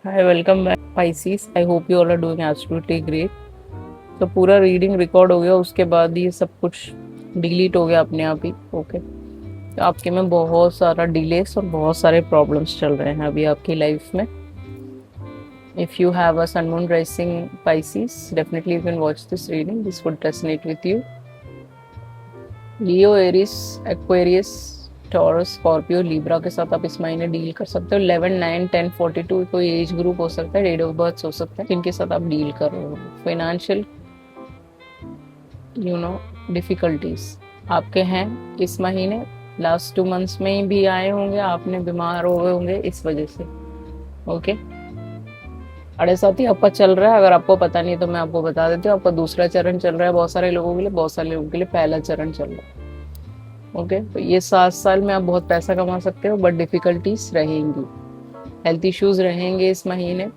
Hi, welcome back Pisces. I hope you all are doing absolutely great. तो पूरा reading record हो गया, उसके बाद ये सब कुछ डिलीट हो गया अपने आप ही। ओके, तो आपके में बहुत सारा डिलेस और बहुत सारे प्रॉब्लम्स चल रहे हैं अभी आपकी लाइफ में। If you have a sun moon rising Pisces, definitely you can watch this reading. This would resonate with you. Leo, Aries, Aquarius, Taurus, Scorpio, Libra के साथ आप इस महीने डील कर सकते हो। 11, 9, 10, 42 कोई एज ग्रुप हो सकता है, डेट ऑफ बर्थ हो सकता है जिनके साथ आप डील कर रहे हो। फाइनेंशियल डिफिकल्टीज आपके हैं इस महीने। लास्ट 2 मंथ्स में ही भी आए होंगे, आपने बीमार हो गए होंगे इस वजह से। ओके, अड़े साथ ही आपका चल रहा है। अगर आपको पता नहीं है तो मैं आपको बता देती हूँ, आपका दूसरा चरण चल रहा है बहुत सारे लोगों के लिए, बहुत सारे लोगों के लिए पहला चरण चल रहा है। ओके, तो ये 7 साल में आप बहुत पैसा कमा सकते हो, बट डिफिकल्टीज रहेंगी, हेल्थ इश्यूज रहेंगे इस महीने,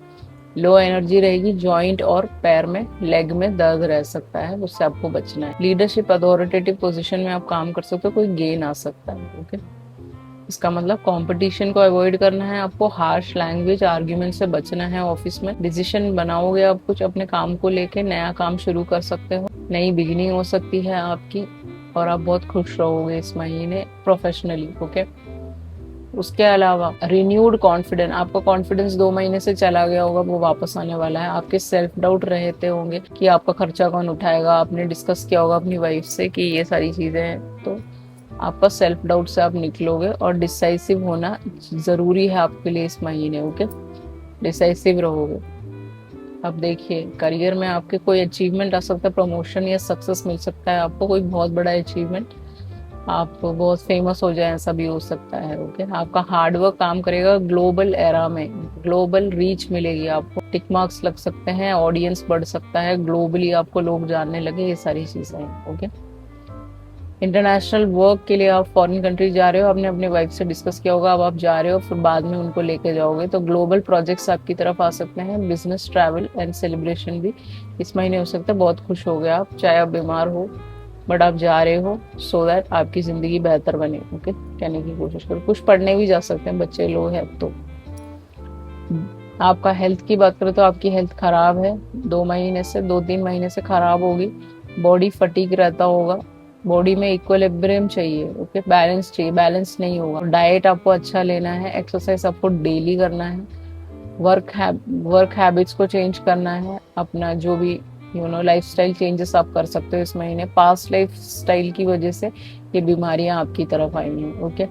लो एनर्जी रहेगी, जॉइंट और पैर में, लेग में दर्द रह सकता है, उससे आपको बचना है। लीडरशिप अथॉरिटेटिव पोजीशन में आप काम कर सकते हो, कोई गेन आ सकता है। ओके, इसका मतलब कंपटीशन को अवॉइड करना है आपको, हार्श लैंग्वेज आर्ग्यूमेंट से बचना है। ऑफिस में डिसीजन बनाओगे आप कुछ अपने काम को लेके, नया काम शुरू कर सकते हो, नई बिगिनिंग हो सकती है आपकी, और आप बहुत खुश रहोगे इस महीने प्रोफेशनली। ओके, उसके अलावा रिन्यूड कॉन्फिडेंस, आपका कॉन्फिडेंस 2 महीने से चला गया होगा, वो वापस आने वाला है। आपके सेल्फ डाउट रहते होंगे कि आपका खर्चा कौन उठाएगा, आपने डिस्कस किया होगा अपनी वाइफ से कि ये सारी चीजें हैं, तो आपका सेल्फ डाउट से आप निकलोगे और डिसाइसिव होना जरूरी है आपके लिए इस महीने। ओके, डिसाइसिव रहोगे। अब देखिए, करियर में आपके कोई अचीवमेंट आ सकता है, प्रमोशन या सक्सेस मिल सकता है आपको, कोई बहुत बड़ा अचीवमेंट, आप बहुत फेमस हो जाए, ऐसा भी हो सकता है। ओके, आपका हार्डवर्क काम करेगा, ग्लोबल एरा में ग्लोबल रीच मिलेगी आपको, टिक मार्क्स लग सकते हैं, ऑडियंस बढ़ सकता है, ग्लोबली आपको लोग जानने लगे, ये सारी चीजें हैं। ओके, इंटरनेशनल वर्क के लिए आप फॉरेन कंट्री जा रहे हो, आपने अपने वाइफ से डिस्कस किया होगा, अब आप जा रहे हो, फिर बाद में उनको लेके जाओगे, तो ग्लोबल प्रोजेक्ट्स आपकी तरफ आ सकते हैं। बिजनेस, ट्रैवल एंड सेलिब्रेशन भी इस महीने हो सकता है, बहुत खुश हो गए आप, चाहे आप बीमार हो बट आप जा रहे हो, सो दैट आपकी जिंदगी बेहतर बने। ओके, कहने की कोशिश करो, कुछ पढ़ने भी जा सकते हैं बच्चे लोग हैं तो। आपका हेल्थ की बात करें तो आपकी हेल्थ खराब है, 2 महीने से, 2-3 महीने से खराब होगी, बॉडी फटीक रहता होगा, बॉडी में इक्विलिब्रियम चाहिए। ओके, बैलेंस चाहिए, बैलेंस नहीं होगा। डाइट आपको अच्छा लेना है, एक्सरसाइज आपको डेली करना है, वर्क हैबिट्स को चेंज करना है, अपना जो भी लाइफस्टाइल चेंजेस आप कर सकते हो इस महीने। पास्ट लाइफ स्टाइल की वजह से ये बीमारियां आपकी तरफ आई हैं। ओके,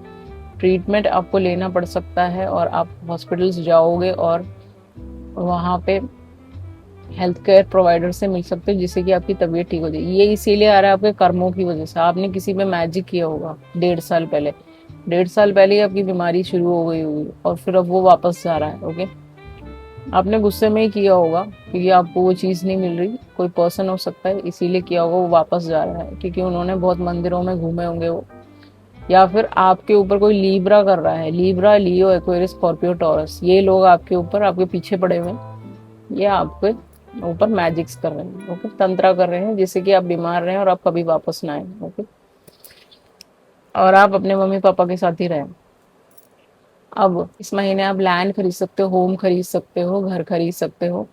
ट्रीटमेंट आपको लेना पड़ सकता है और आप हॉस्पिटल्स जाओगे और वहाँ पे हेल्थ केयर प्रोवाइडर से मिल सकते हो, जिससे कि आपकी तबीयत ठीक हो जाए। ये इसीलिए आ रहा है आपके कर्मों की वजह से, आपने किसी पे मैजिक किया होगा 1.5 साल पहले, 1.5 साल पहले ही आपकी बीमारी शुरू हो गई होगी और फिर अब वो वापस जा रहा है। ओके, आपने गुस्से में ही किया होगा क्योंकि आपको वो चीज़ नहीं मिल रही, कोई पर्सन हो सकता है इसीलिए किया होगा, वो वापस जा रहा है क्योंकि उन्होंने बहुत मंदिरों में घूमे होंगे वो, या फिर आपके ऊपर कोई लीब्रा कर रहा है, लीब्रा, लियो, एक्वेरियस, स्कॉर्पियो, टॉरस, ये लोग आपके ऊपर, आपके पीछे पड़े हुए हैं, ये आपके ऊपर मैजिक्स कर रहे हैं। ओके, तंत्रा कर रहे हैं जिससे कि आप बीमार रहें और आप कभी वापस ना आए। ओके, और आप अपने मम्मी पापा के साथ ही रहें। अब इस महीने आप लैंड खरीद सकते हो, होम खरीद सकते हो, घर खरीद सकते हो,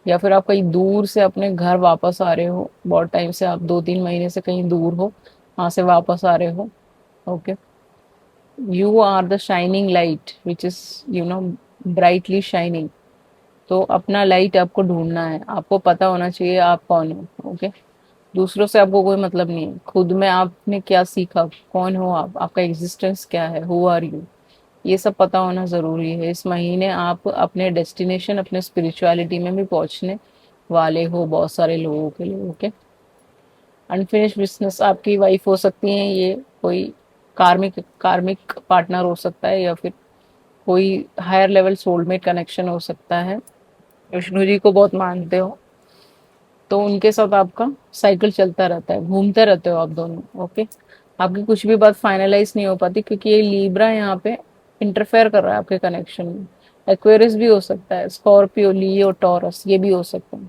या फिर आप कहीं दूर से अपने घर वापस आ रहे हो, बहुत टाइम से आप 2-3 महीने से कहीं दूर हो, वहां से वापस आ रहे हो। Okay, you are the shining light which is brightly shining, तो अपना लाइट आपको ढूंढना है, आपको पता होना चाहिए आप कौन हो। ओके, दूसरों से आपको कोई मतलब नहीं है, खुद में आपने क्या सीखा, कौन हो आप, आपका एग्जिस्टेंस क्या है, हु आर यू, ये सब पता होना जरूरी है। इस महीने आप अपने डेस्टिनेशन, अपने स्पिरिचुअलिटी में भी पहुंचने वाले हो बहुत सारे लोगों के लिए। ओके, अनफिनिश बिजनेस, आपकी वाइफ हो सकती है, ये कोई कार्मिक कार्मिक पार्टनर हो सकता है, या फिर कोई हायर लेवल सोलमेट कनेक्शन हो सकता है। विष्णु जी को बहुत मानते हो तो उनके साथ आपका साइकिल चलता रहता है, घूमते रहते हो आप दोनों। ओके, आपकी कुछ भी बात फाइनलाइज नहीं हो पाती क्योंकि ये लीब्रा यहाँ पे इंटरफेयर कर रहा है आपके कनेक्शन में। एक्वेरियस भी हो सकता है, स्कॉर्पियो, लियो, टॉरस, ये भी हो सकते हैं,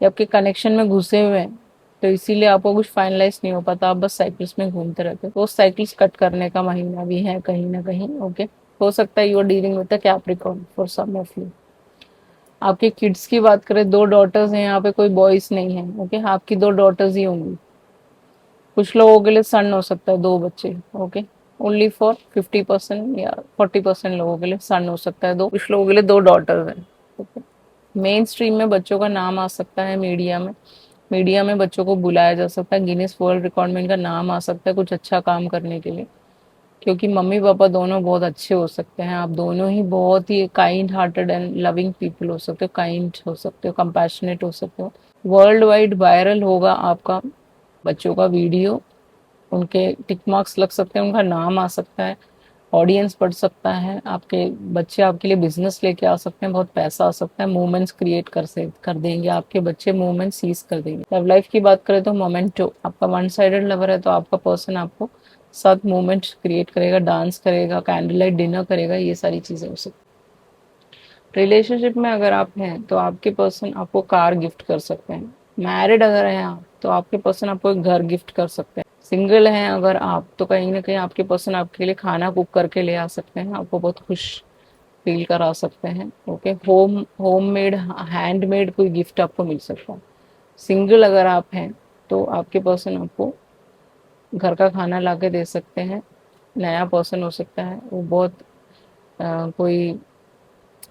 ये आपके कनेक्शन में घुसे हुए हैं, तो इसीलिए आपको कुछ फाइनलाइज नहीं हो पाता, आप बस साइकिल्स में घूमते रहते हो। वो साइकिल्स कट करने का महीना भी है कहीं ना कहीं। ओके, हो सकता है you are dealing with the Capricorn for some of you. आपके किड्स की बात करें, 2 डॉटर्स हैं यहाँ पे, कोई बॉयज नहीं है। ओके, आपकी 2 डॉटर्स ही होंगी। कुछ लोगों के लिए सन हो सकता है 2 बच्चे। ओके, ओनली फॉर 50% या 40% लोगों के लिए सन हो सकता है 2, कुछ लोगों के लिए 2 डॉटर्स हैं। ओके, मेन स्ट्रीम में बच्चों का नाम आ सकता है, मीडिया में बच्चों को बुलाया जा सकता है, गिनीज वर्ल्ड रिकॉर्ड में इनका नाम आ सकता है कुछ अच्छा काम करने के लिए, क्योंकि मम्मी पापा दोनों बहुत अच्छे हो सकते हैं। आप दोनों ही बहुत ही kind hearted and loving people हो सकते हो, काइंड हो सकते हो, कंपैशनेट हो सकते हो। वर्ल्ड वाइड वायरल होगा आपका बच्चों का वीडियो, उनके टिक मार्क्स लग सकते हैं, उनका नाम आ सकता है, ऑडियंस बढ़ सकता है, आपके बच्चे आपके लिए बिजनेस लेके आ सकते हैं, बहुत पैसा आ सकता है, मूवमेंट्स क्रिएट कर देंगे आपके बच्चे, मूवमेंट सीज कर देंगे। लव लाइफ की बात करें तो मोमेंटो, आपका वन साइडेड लवर है तो आपका पर्सन आपको साथ मूवमेंट क्रिएट करेगा, डांस करेगा, कैंडल लाइट डिनर करेगा, ये सारी चीजें हो सकती। रिलेशनशिप में अगर आप हैं तो आपके पर्सन आपको कार गिफ्ट कर सकते हैं। मैरिड अगर हैं आप तो आपके पर्सन आपको एक घर गिफ्ट कर सकते हैं। सिंगल हैं अगर आप तो कहीं ना कहीं आपके पर्सन आपके लिए खाना कुक करके ले आ सकते हैं, आपको बहुत खुश फील करा सकते हैं। ओके, होम मेड हैंडमेड कोई गिफ्ट आपको मिल सकता है। सिंगल अगर आप हैं तो आपके पर्सन आपको घर का खाना ला के दे सकते हैं। नया पर्सन हो सकता है, वो बहुत कोई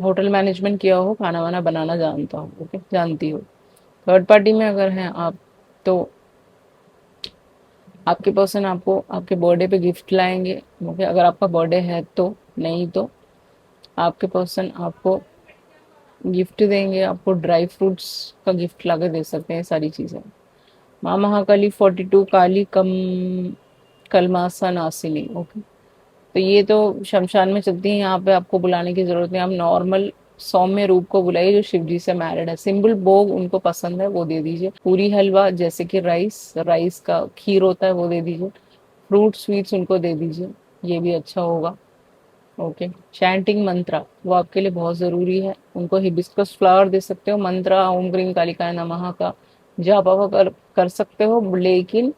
होटल मैनेजमेंट किया हो, खाना वाना बनाना जानता हो। ओके, जानती हो। थर्ड पार्टी में अगर हैं आप तो आपके पर्सन आपको आपके बर्थडे पे गिफ्ट लाएंगे। ओके, अगर आपका बर्थडे है तो, नहीं तो आपके पर्सन आपको गिफ्ट देंगे, आपको ड्राई फ्रूट्स का गिफ्ट ला के दे सकते हैं, सारी चीजें। माँ महाकाली 42 काली कम कलमासा नासिनी। ओके, तो ये तो शमशान में चलती है, यहाँ पे आपको बुलाने की जरूरत नहीं, आप नॉर्मल सौम्य रूप को बुलाइए जो शिव जी से मैरिड है। सिंपल भोग उनको पसंद है वो दे दीजिए, पूरी हलवा जैसे कि राइस का खीर होता है वो दे दीजिए, फ्रूट स्वीट्स उनको दे दीजिए, ये भी अच्छा होगा। ओके, चैंटिंग मंत्रा वो आपके लिए बहुत जरूरी है, उनको हिबिस्कस फ्लावर दे सकते हो, मंत्रा ओम ग्रीम कालिकाय नमः का जाप आप कर सकते हो, लेकिन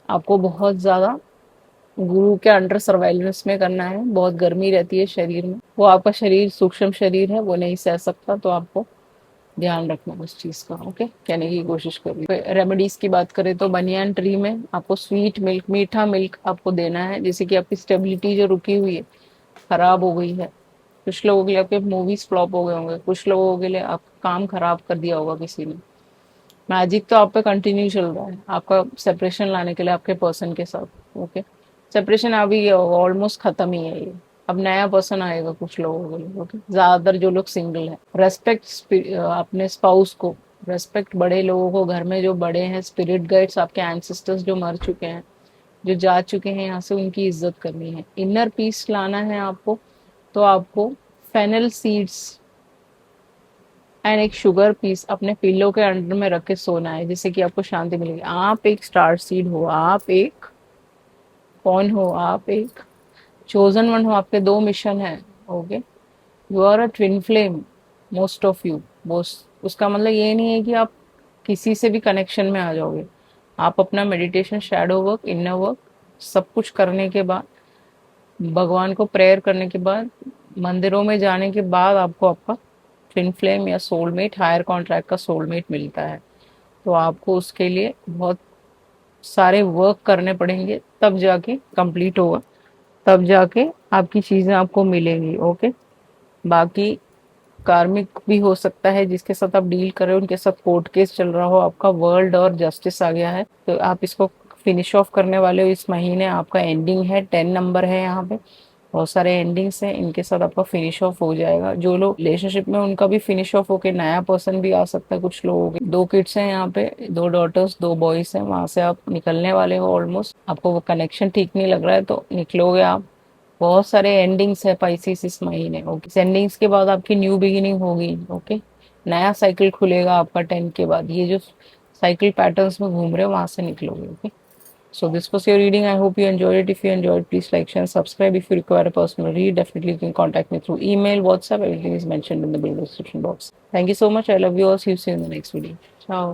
आपको बहुत ज्यादा गुरु के अंडर सर्वाइलेंस में करना है। बहुत गर्मी रहती है शरीर में, वो आपका शरीर सूक्ष्म शरीर है, वो नहीं सह सकता, तो आपको ध्यान रखना उस चीज का। ओके, कहने की कोशिश करिए। रेमेडीज की बात करें तो बनियान ट्री में आपको स्वीट मिल्क, मीठा मिल्क आपको देना है, जैसे कि आपकी स्टेबिलिटी जो रुकी हुई है, खराब हो गई है। कुछ लोगों के लिए आपके मूवीज फ्लॉप हो गए होंगे, कुछ लोगों के लिए आप काम खराब कर दिया होगा किसी ने। मैजिक तो आप पे कंटिन्यू चल रहा है आपका सेपरेशन लाने के लिए आपके पर्सन के साथ। ओके, सेपरेशन अभी ऑलमोस्ट खत्म ही है ये, अब नया पर्सन आएगा कुछ लोगों के लिए। ओके, ज्यादातर जो लोग सिंगल हैं, रेस्पेक्ट अपने स्पाउस को, रेस्पेक्ट बड़े लोगों को, घर में जो बड़े हैं, स्पिरिट गाइड्स, आपके एंसेस्टर्स जो मर चुके हैं, जो जा चुके हैं यहाँ से, उनकी इज्जत करनी है। इनर पीस लाना है आपको तो आपको फेनल सीड्स एंड एक शुगर पीस अपने पिल्लो के अंडर में रख के सोना है, जिससे कि आपको शांति मिलेगी। आप एक स्टार सीड हो, आप एक कौन हो, आप एक चोजन वन हो, आपके 2 मिशन है। Okay, you are a twin flame, most of you. Most उसका मतलब ये नहीं है कि आप किसी से भी कनेक्शन में आ जाओगे। आप अपना meditation, shadow work, inner work सब कुछ करने के बाद, भगवान को प्रेयर करने के बाद, मंदिरों में जाने के बाद आपको आपका ट्विन फ्लेम या सोलमेट, हायर कॉन्ट्रैक्ट का सोलमेट मिलता है। तो आपको उसके लिए बहुत सारे वर्क करने पड़ेंगे, तब जाके कंप्लीट होगा, तब जाके आपकी चीजें आपको मिलेंगी। ओके, बाकी कार्मिक भी हो सकता है जिसके साथ आप डील कर रहे हो, उनके साथ कोर्ट केस चल रहा हो, आपका वर्ल्ड और जस्टिस आ गया है, तो आप इसको फिनिश ऑफ करने वाले हो इस महीने। आपका एंडिंग है, 10 नंबर है यहाँ पे, बहुत सारे एंडिंग्स हैं, इनके साथ आपका फिनिश ऑफ हो जाएगा। जो लोग रिलेशनशिप में, उनका भी फिनिश ऑफ होके नया पर्सन भी आ सकता है। कुछ लोगों के 2 किड्स हैं यहाँ पे, 2 डॉटर्स 2 बॉयज हैं, वहां से आप निकलने वाले हो ऑलमोस्ट। आपको वो कनेक्शन ठीक नहीं लग रहा है तो निकलोगे आप। बहुत सारे एंडिंग्स है पाइसिस इस महीने। ओके, इस एंडिंग्स के बाद आपकी न्यू बिगिनिंग होगी। ओके, नया साइकिल खुलेगा आपका 10 के बाद, ये जो साइकिल पैटर्न्स में घूम रहे हो वहां से निकलोगे। Okay, so this was your reading. I hope you enjoyed it. If you enjoyed, please like, share, and subscribe. If you require a personal read, definitely you can contact me through email, WhatsApp. Everything is mentioned in the below description box. Thank you so much. I love you all. See you soon in the next video. Ciao.